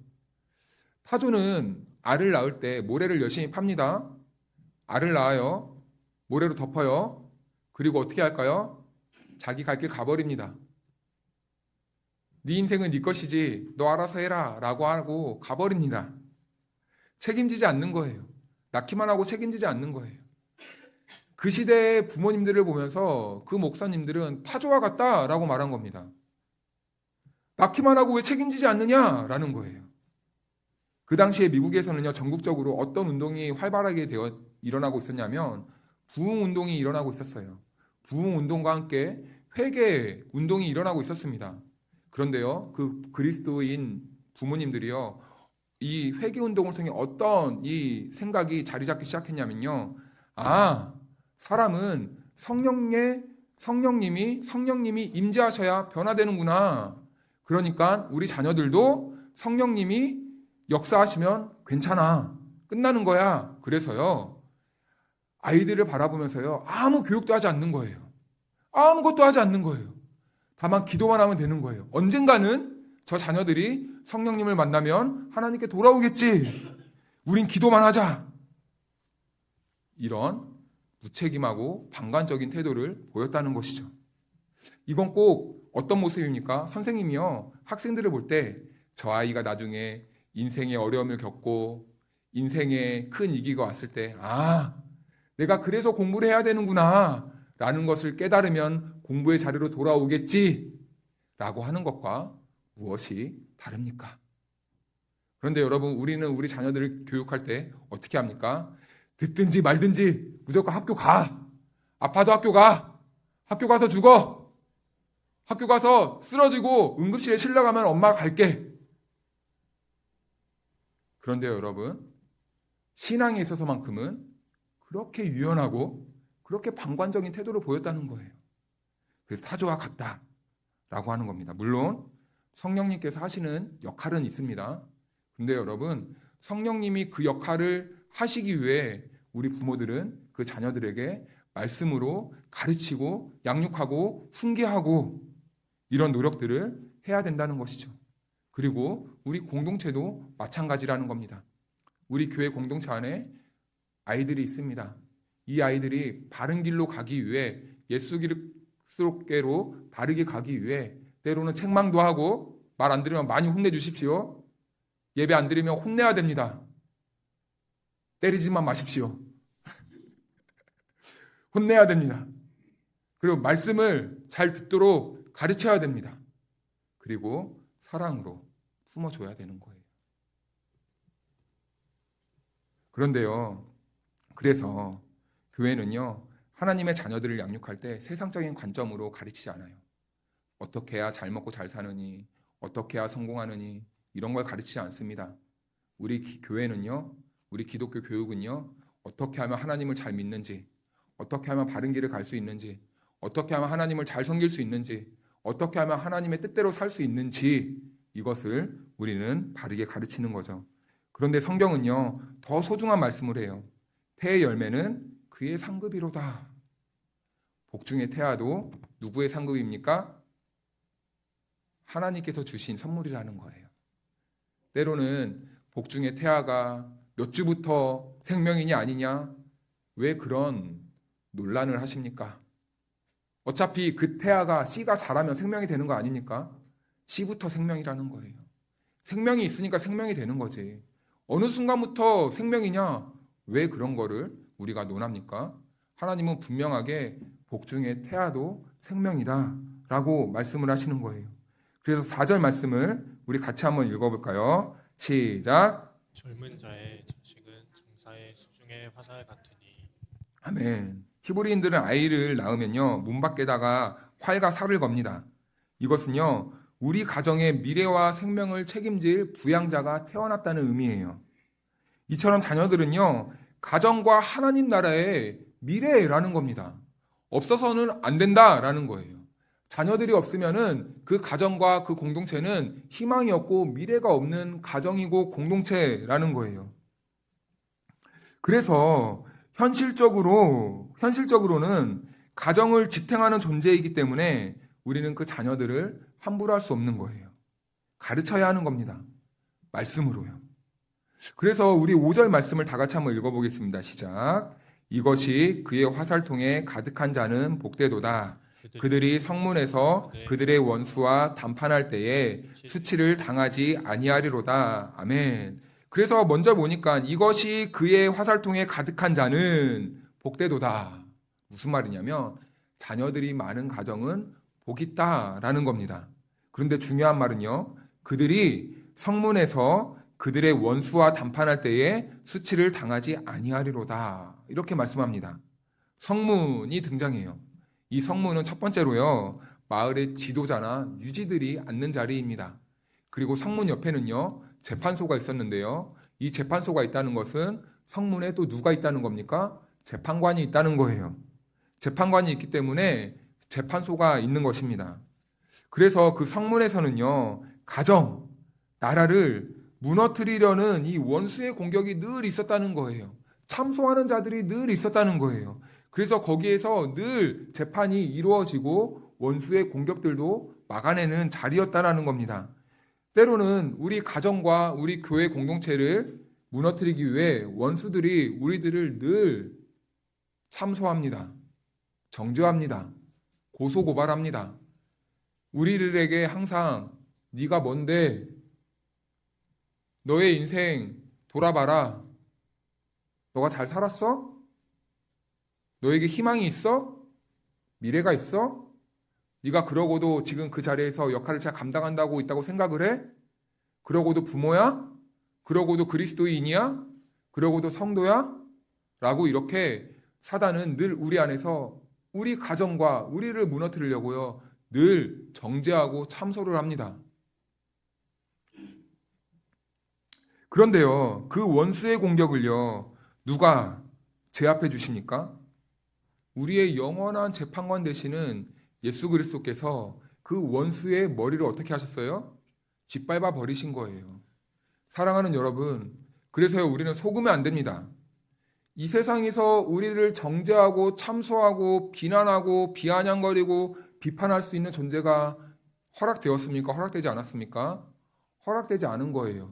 타조는 알을 낳을 때 모래를 열심히 팝니다. 알을 낳아요. 모래로 덮어요. 그리고 어떻게 할까요? 자기 갈 길 가버립니다. 네 인생은 네 것이지 너 알아서 해라 라고 하고 가버립니다. 책임지지 않는 거예요. 낳기만 하고 책임지지 않는 거예요. 그 시대의 부모님들을 보면서 그 목사님들은 타조와 같다라고 말한 겁니다. 낳기만 하고 왜 책임지지 않느냐라는 거예요. 그 당시에 미국에서는요, 전국적으로 어떤 운동이 활발하게 일어나고 있었냐면 부흥운동이 일어나고 있었어요. 부흥운동과 함께 회개 운동이 일어나고 있었습니다. 그런데요, 그 그리스도인 부모님들이요, 이 회개 운동을 통해 어떤 이 생각이 자리 잡기 시작했냐면요, 사람은 성령님이 임재하셔야 변화되는구나. 그러니까 우리 자녀들도 성령님이 역사하시면 괜찮아. 끝나는 거야. 그래서요. 아이들을 바라보면서요. 아무 교육도 하지 않는 거예요. 아무것도 하지 않는 거예요. 다만 기도만 하면 되는 거예요. 언젠가는 저 자녀들이 성령님을 만나면 하나님께 돌아오겠지. 우린 기도만 하자. 이런 무책임하고 방관적인 태도를 보였다는 것이죠. 이건 꼭 어떤 모습입니까? 선생님이요. 학생들을 볼 때 저 아이가 나중에 인생의 어려움을 겪고 인생의 큰 위기가 왔을 때 내가 그래서 공부를 해야 되는구나 라는 것을 깨달으면 공부의 자리로 돌아오겠지 라고 하는 것과 무엇이 다릅니까? 그런데 여러분, 우리는 우리 자녀들을 교육할 때 어떻게 합니까? 듣든지 말든지 무조건 학교 가. 아파도 학교 가. 학교 가서 죽어. 학교 가서 쓰러지고 응급실에 실려가면 엄마가 갈게. 그런데 여러분, 신앙에 있어서만큼은 그렇게 유연하고 그렇게 방관적인 태도를 보였다는 거예요. 그래서 타조와 같다라고 하는 겁니다. 물론 성령님께서 하시는 역할은 있습니다. 근데 여러분, 성령님이 그 역할을 하시기 위해 우리 부모들은 그 자녀들에게 말씀으로 가르치고 양육하고 훈계하고 이런 노력들을 해야 된다는 것이죠. 그리고 우리 공동체도 마찬가지라는 겁니다. 우리 교회 공동체 안에 아이들이 있습니다. 이 아이들이 바른 길로 가기 위해 예수 그리스도께로 바르게 가기 위해 때로는 책망도 하고 말 안 들으면 많이 혼내주십시오. 예배 안 드리면 혼내야 됩니다. 때리지만 마십시오. 혼내야 됩니다. 그리고 말씀을 잘 듣도록 가르쳐야 됩니다. 그리고 사랑으로 품어줘야 되는 거예요. 그런데요, 그래서 교회는요, 하나님의 자녀들을 양육할 때 세상적인 관점으로 가르치지 않아요. 어떻게 해야 잘 먹고 잘 사느니, 어떻게 해야 성공하느니 이런 걸 가르치지 않습니다. 우리 교회는요, 우리 기독교 교육은요, 어떻게 하면 하나님을 잘 믿는지, 어떻게 하면 바른 길을 갈 수 있는지, 어떻게 하면 하나님을 잘 섬길 수 있는지, 어떻게 하면 하나님의 뜻대로 살 수 있는지 이것을 우리는 바르게 가르치는 거죠. 그런데 성경은요, 더 소중한 말씀을 해요. 태의 열매는 그의 상급이로다. 복중의 태아도 누구의 상급입니까? 하나님께서 주신 선물이라는 거예요. 때로는 복중의 태아가 몇 주부터 생명이냐 아니냐, 왜 그런 논란을 하십니까? 어차피 그 태아가 씨가 자라면 생명이 되는 거 아닙니까? 씨부터 생명이라는 거예요. 생명이 있으니까 생명이 되는 거지. 어느 순간부터 생명이냐? 왜 그런 거를 우리가 논합니까? 하나님은 분명하게 복중의 태아도 생명이다 라고 말씀을 하시는 거예요. 그래서 4절 말씀을 우리 같이 한번 읽어볼까요? 시작. 젊은 자의 자식은 장사의 수중의 화살 같으니. 아멘. 히브리인들은 아이를 낳으면요, 문 밖에다가 활과 살을 겁니다. 이것은요, 우리 가정의 미래와 생명을 책임질 부양자가 태어났다는 의미예요. 이처럼 자녀들은요, 가정과 하나님 나라의 미래라는 겁니다. 없어서는 안 된다라는 거예요. 자녀들이 없으면은 그 가정과 그 공동체는 희망이 없고 미래가 없는 가정이고 공동체라는 거예요. 그래서 현실적으로는 가정을 지탱하는 존재이기 때문에 우리는 그 자녀들을 함부로 할 수 없는 거예요. 가르쳐야 하는 겁니다. 말씀으로요. 그래서 우리 5절 말씀을 다 같이 한번 읽어보겠습니다. 시작. 이것이 그의 화살통에 가득한 자는 복되도다. 그들이 성문에서 그들의 원수와 담판할 때에 수치를 당하지 아니하리로다. 아멘. 그래서 먼저 보니까 이것이 그의 화살통에 가득한 자는 복되도다. 무슨 말이냐면 자녀들이 많은 가정은 복이 있다라는 겁니다. 그런데 중요한 말은요, 그들이 성문에서 그들의 원수와 담판할 때에 수치를 당하지 아니하리로다. 이렇게 말씀합니다. 성문이 등장해요. 이 성문은 첫 번째로요, 마을의 지도자나 유지들이 앉는 자리입니다. 그리고 성문 옆에는요, 재판소가 있었는데요, 이 재판소가 있다는 것은 성문에 또 누가 있다는 겁니까? 재판관이 있다는 거예요. 재판관이 있기 때문에 재판소가 있는 것입니다. 그래서 그 성문에서는요, 가정, 나라를 무너뜨리려는 이 원수의 공격이 늘 있었다는 거예요. 참소하는 자들이 늘 있었다는 거예요. 그래서 거기에서 늘 재판이 이루어지고 원수의 공격들도 막아내는 자리였다라는 겁니다. 때로는 우리 가정과 우리 교회 공동체를 무너뜨리기 위해 원수들이 우리들을 늘 참소합니다. 정죄합니다. 고소고발합니다. 우리들에게 항상 네가 뭔데? 너의 인생 돌아봐라. 너가 잘 살았어? 너에게 희망이 있어? 미래가 있어? 네가 그러고도 지금 그 자리에서 역할을 잘 감당한다고 있다고 생각을 해? 그러고도 부모야? 그러고도 그리스도인이야? 그러고도 성도야? 라고 이렇게 사단은 늘 우리 안에서 우리 가정과 우리를 무너뜨리려고요. 늘 정죄하고 참소를 합니다. 그런데요, 그 원수의 공격을요, 누가 제압해 주십니까? 우리의 영원한 재판관 되시는 예수 그리스도께서 그 원수의 머리를 어떻게 하셨어요? 짓밟아 버리신 거예요. 사랑하는 여러분, 그래서요, 우리는 속으면 안 됩니다. 이 세상에서 우리를 정죄하고 참소하고 비난하고 비아냥거리고 비판할 수 있는 존재가 허락되었습니까? 허락되지 않았습니까? 허락되지 않은 거예요.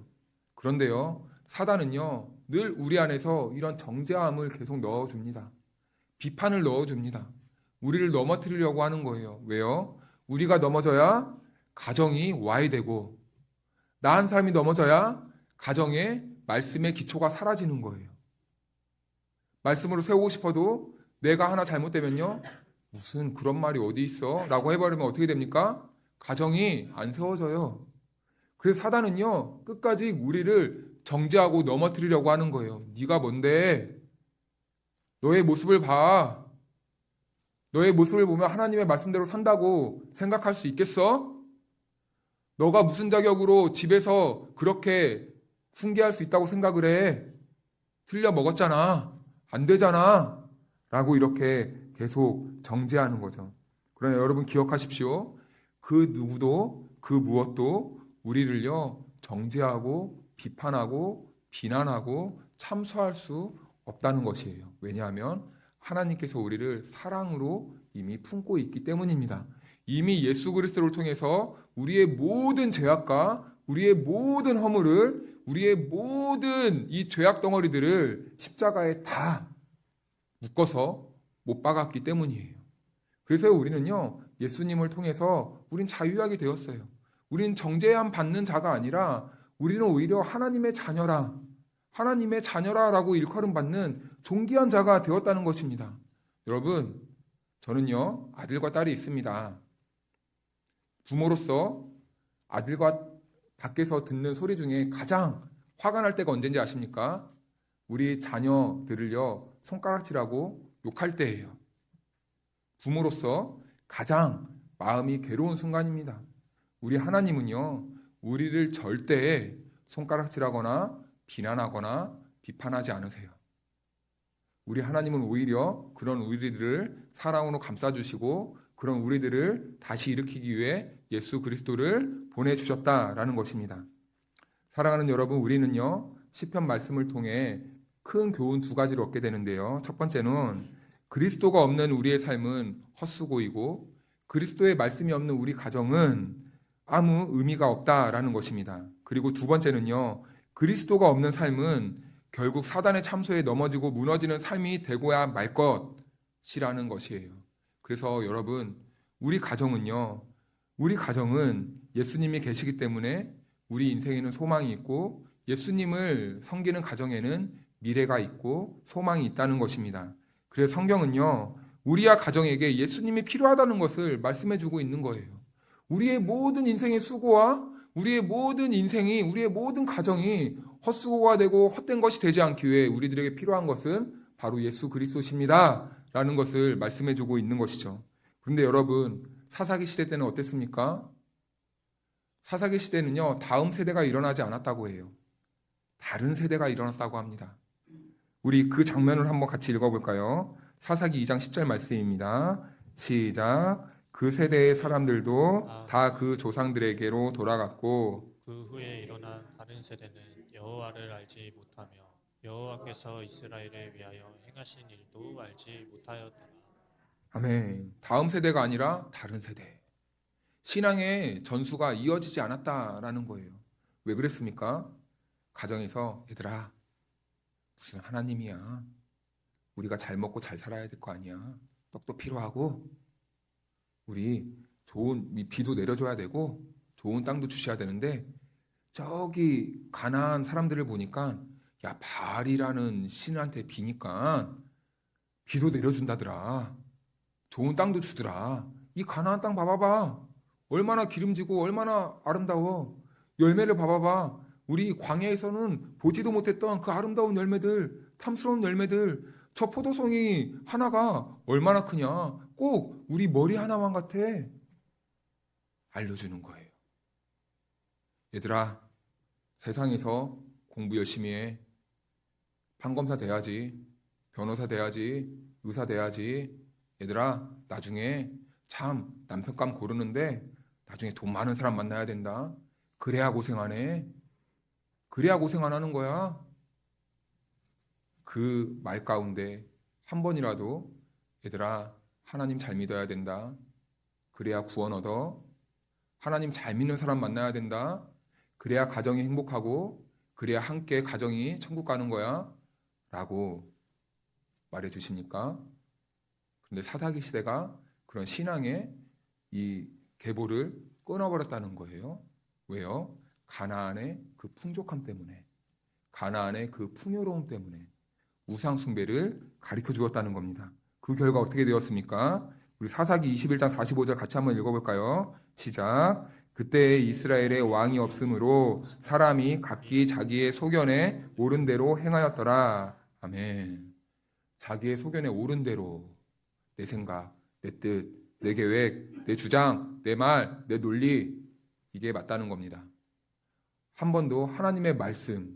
그런데요, 사단은요, 늘 우리 안에서 이런 정죄함을 계속 넣어줍니다. 비판을 넣어줍니다. 우리를 넘어뜨리려고 하는 거예요. 왜요? 우리가 넘어져야 가정이 와해되고, 나 한 사람이 넘어져야 가정의 말씀의 기초가 사라지는 거예요. 말씀으로 세우고 싶어도 내가 하나 잘못되면요, 무슨 그런 말이 어디 있어? 라고 해버리면 어떻게 됩니까? 가정이 안 세워져요. 그래서 사단은요, 끝까지 우리를 정죄하고 넘어뜨리려고 하는 거예요. 네가 뭔데? 너의 모습을 봐. 너의 모습을 보면 하나님의 말씀대로 산다고 생각할 수 있겠어? 너가 무슨 자격으로 집에서 그렇게 훈계할 수 있다고 생각을 해? 틀려 먹었잖아. 안 되잖아. 라고 이렇게 계속 정죄하는 거죠. 그러나 여러분 기억하십시오. 그 누구도 그 무엇도 우리를요, 정죄하고 비판하고 비난하고 참소할 수 없다는 것이에요. 왜냐하면 하나님께서 우리를 사랑으로 이미 품고 있기 때문입니다. 이미 예수 그리스도를 통해서 우리의 모든 죄악과 우리의 모든 허물을, 우리의 모든 이 죄악 덩어리들을 십자가에 다 묶어서 못 박았기 때문이에요. 그래서 우리는요, 예수님을 통해서 우린 자유하게 되었어요. 우린 정죄함 받는 자가 아니라 우리는 오히려 하나님의 자녀라, 하나님의 자녀라라고 일컬음 받는 존귀한 자가 되었다는 것입니다. 여러분, 저는요, 아들과 딸이 있습니다. 부모로서 아들과 밖에서 듣는 소리 중에 가장 화가 날 때가 언제인지 아십니까? 우리 자녀들을요, 손가락질하고 욕할 때예요. 부모로서 가장 마음이 괴로운 순간입니다. 우리 하나님은요, 우리를 절대 손가락질하거나 비난하거나 비판하지 않으세요. 우리 하나님은 오히려 그런 우리들을 사랑으로 감싸주시고 그런 우리들을 다시 일으키기 위해 예수 그리스도를 보내주셨다라는 것입니다. 사랑하는 여러분, 우리는요, 시편 말씀을 통해 큰 교훈 두 가지를 얻게 되는데요. 첫 번째는 그리스도가 없는 우리의 삶은 헛수고이고 그리스도의 말씀이 없는 우리 가정은 아무 의미가 없다라는 것입니다. 그리고 두 번째는요, 그리스도가 없는 삶은 결국 사단의 참소에 넘어지고 무너지는 삶이 되고야 말 것이라는 것이에요. 그래서 여러분, 우리 가정은 예수님이 계시기 때문에 우리 인생에는 소망이 있고 예수님을 섬기는 가정에는 미래가 있고 소망이 있다는 것입니다. 그래서 성경은요, 우리와 가정에게 예수님이 필요하다는 것을 말씀해주고 있는 거예요. 우리의 모든 인생의 수고와 우리의 모든 인생이, 우리의 모든 가정이 헛수고가 되고 헛된 것이 되지 않기 위해 우리들에게 필요한 것은 바로 예수 그리스도십니다 라는 것을 말씀해주고 있는 것이죠. 그런데 여러분, 사사기 시대 때는 어땠습니까? 사사기 시대는요, 다음 세대가 일어나지 않았다고 해요. 다른 세대가 일어났다고 합니다. 우리 그 장면을 한번 같이 읽어볼까요? 사사기 2장 10절 말씀입니다. 시작. 그 세대의 사람들도 다 그 조상들에게로 돌아갔고 그 후에 일어난 다른 세대는 여호와를 알지 못하며 여호와께서 이스라엘을 위하여 행하신 일도 알지 못하였더라. 아멘. 다음 세대가 아니라 다른 세대. 신앙의 전수가 이어지지 않았다라는 거예요. 왜 그랬습니까? 가정에서 얘들아 무슨 하나님이야. 우리가 잘 먹고 잘 살아야 될 거 아니야. 떡도 필요하고 우리 좋은 비도 내려줘야 되고 좋은 땅도 주셔야 되는데 저기 가나안 사람들을 보니까 야 바알이라는 신한테 비니까 비도 내려준다더라. 좋은 땅도 주더라. 이 가나안 땅 봐봐봐. 얼마나 기름지고 얼마나 아름다워. 열매를 봐봐봐. 우리 광야에서는 보지도 못했던 그 아름다운 열매들, 탐스러운 열매들, 저 포도송이 하나가 얼마나 크냐. 꼭 우리 머리 하나만 같아. 알려주는 거예요. 얘들아, 세상에서 공부 열심히 해. 판검사 돼야지. 변호사 돼야지. 의사 돼야지. 얘들아, 나중에 참 남편감 고르는데 나중에 돈 많은 사람 만나야 된다. 그래야 고생 안 해. 그래야 고생 안 하는 거야. 그 말 가운데 한 번이라도 얘들아, 하나님 잘 믿어야 된다. 그래야 구원 얻어. 하나님 잘 믿는 사람 만나야 된다. 그래야 가정이 행복하고 그래야 함께 가정이 천국 가는 거야. 라고 말해 주십니까? 근데 사사기 시대가 그런 신앙의 이 계보를 끊어버렸다는 거예요. 왜요? 가나안의 그 풍족함 때문에, 가나안의 그 풍요로움 때문에 우상 숭배를 가르쳐 주었다는 겁니다. 그 결과 어떻게 되었습니까? 우리 사사기 21장 45절 같이 한번 읽어볼까요? 시작. 그때 이스라엘에 왕이 없으므로 사람이 각기 자기의 소견에 옳은 대로 행하였더라. 아멘. 자기의 소견에 옳은 대로 내 생각, 내 뜻, 내 계획, 내 주장, 내 말, 내 논리 이게 맞다는 겁니다. 한 번도 하나님의 말씀이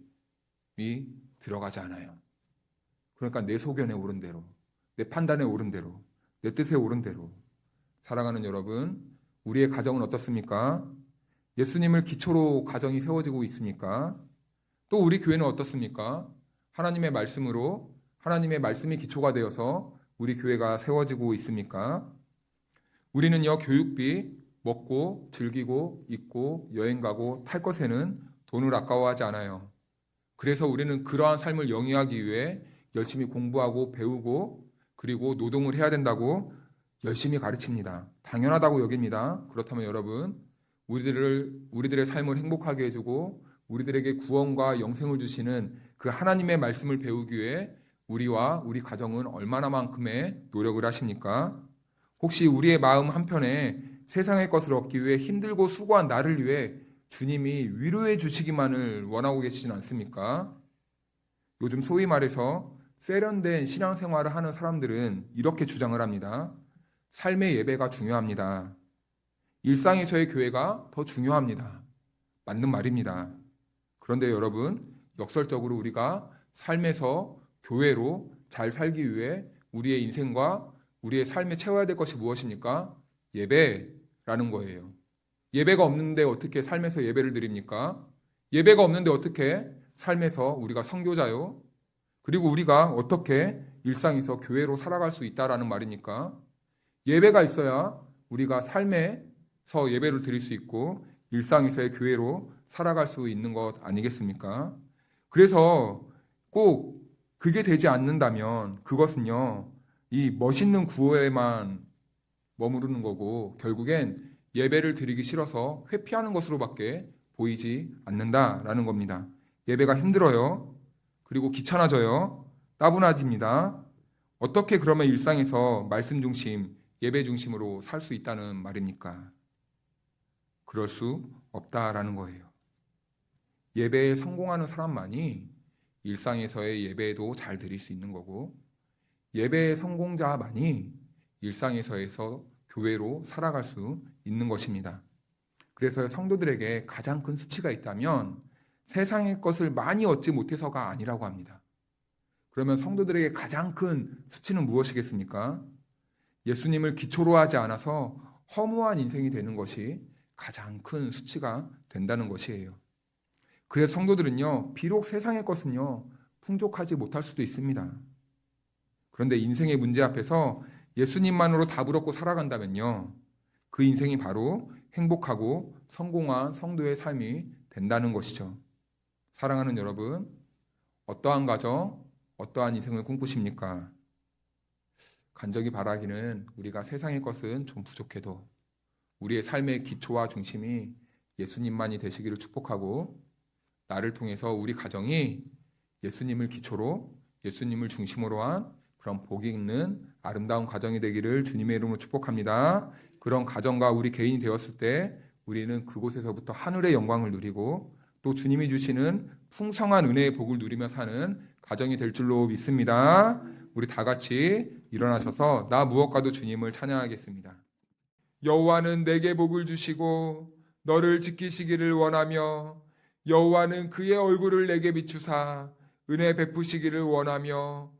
들어가지 않아요. 그러니까 내 소견에 옳은 대로, 내 판단에 옳은 대로, 내 뜻에 옳은 대로. 사랑하는 여러분, 우리의 가정은 어떻습니까? 예수님을 기초로 가정이 세워지고 있습니까? 또 우리 교회는 어떻습니까? 하나님의 말씀으로, 하나님의 말씀이 기초가 되어서 우리 교회가 세워지고 있습니까? 우리는요, 교육비, 먹고, 즐기고, 입고, 여행 가고, 탈 것에는 돈을 아까워하지 않아요. 그래서 우리는 그러한 삶을 영위하기 위해 열심히 공부하고 배우고 그리고 노동을 해야 된다고 열심히 가르칩니다. 당연하다고 여깁니다. 그렇다면 여러분, 우리들의 삶을 행복하게 해주고 우리들에게 구원과 영생을 주시는 그 하나님의 말씀을 배우기 위해 우리와 우리 가정은 얼마나만큼의 노력을 하십니까? 혹시 우리의 마음 한편에 세상의 것을 얻기 위해 힘들고 수고한 나를 위해 주님이 위로해 주시기만을 원하고 계시진 않습니까? 요즘 소위 말해서 세련된 신앙생활을 하는 사람들은 이렇게 주장을 합니다. 삶의 예배가 중요합니다. 일상에서의 교회가 더 중요합니다. 맞는 말입니다. 그런데 여러분, 역설적으로 우리가 삶에서 교회로 잘 살기 위해 우리의 인생과 우리의 삶에 채워야 될 것이 무엇입니까? 예배라는 거예요. 예배가 없는데 어떻게 삶에서 예배를 드립니까? 예배가 없는데 어떻게 삶에서 우리가 선교자요? 그리고 우리가 어떻게 일상에서 교회로 살아갈 수 있다라는 말입니까? 예배가 있어야 우리가 삶에서 예배를 드릴 수 있고 일상에서의 교회로 살아갈 수 있는 것 아니겠습니까? 그래서 꼭 그게 되지 않는다면 그것은요, 이 멋있는 구호에만 머무르는 거고 결국엔 예배를 드리기 싫어서 회피하는 것으로밖에 보이지 않는다라는 겁니다. 예배가 힘들어요. 그리고 귀찮아져요. 따분해집니다. 어떻게 그러면 일상에서 말씀 중심, 예배 중심으로 살 수 있다는 말입니까? 그럴 수 없다라는 거예요. 예배에 성공하는 사람만이 일상에서의 예배에도 잘 드릴 수 있는 거고 예배의 성공자만이 일상에서에서 교회로 살아갈 수 있는 것입니다. 그래서 성도들에게 가장 큰 수치가 있다면 세상의 것을 많이 얻지 못해서가 아니라고 합니다. 그러면 성도들에게 가장 큰 수치는 무엇이겠습니까? 예수님을 기초로 하지 않아서 허무한 인생이 되는 것이 가장 큰 수치가 된다는 것이에요. 그래서 성도들은요, 비록 세상의 것은요, 풍족하지 못할 수도 있습니다. 그런데 인생의 문제 앞에서 예수님만으로 답을 얻고 살아간다면요, 그 인생이 바로 행복하고 성공한 성도의 삶이 된다는 것이죠. 사랑하는 여러분, 어떠한 가정, 어떠한 인생을 꿈꾸십니까? 간절히 바라기는 우리가 세상의 것은 좀 부족해도 우리의 삶의 기초와 중심이 예수님만이 되시기를 축복하고, 나를 통해서 우리 가정이 예수님을 기초로, 예수님을 중심으로 한 그런 복이 있는 아름다운 가정이 되기를 주님의 이름으로 축복합니다. 그런 가정과 우리 개인이 되었을 때 우리는 그곳에서부터 하늘의 영광을 누리고 또 주님이 주시는 풍성한 은혜의 복을 누리며 사는 가정이 될 줄로 믿습니다. 우리 다 같이 일어나셔서 나 무엇과도 주님을 찬양하겠습니다. 여호와는 내게 복을 주시고 너를 지키시기를 원하며, 여호와는 그의 얼굴을 내게 비추사 은혜 베푸시기를 원하며,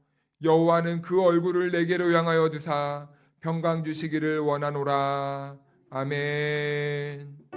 여호와는 그 얼굴을 내게로 향하여 드사 평강 주시기를 원하노라. 아멘.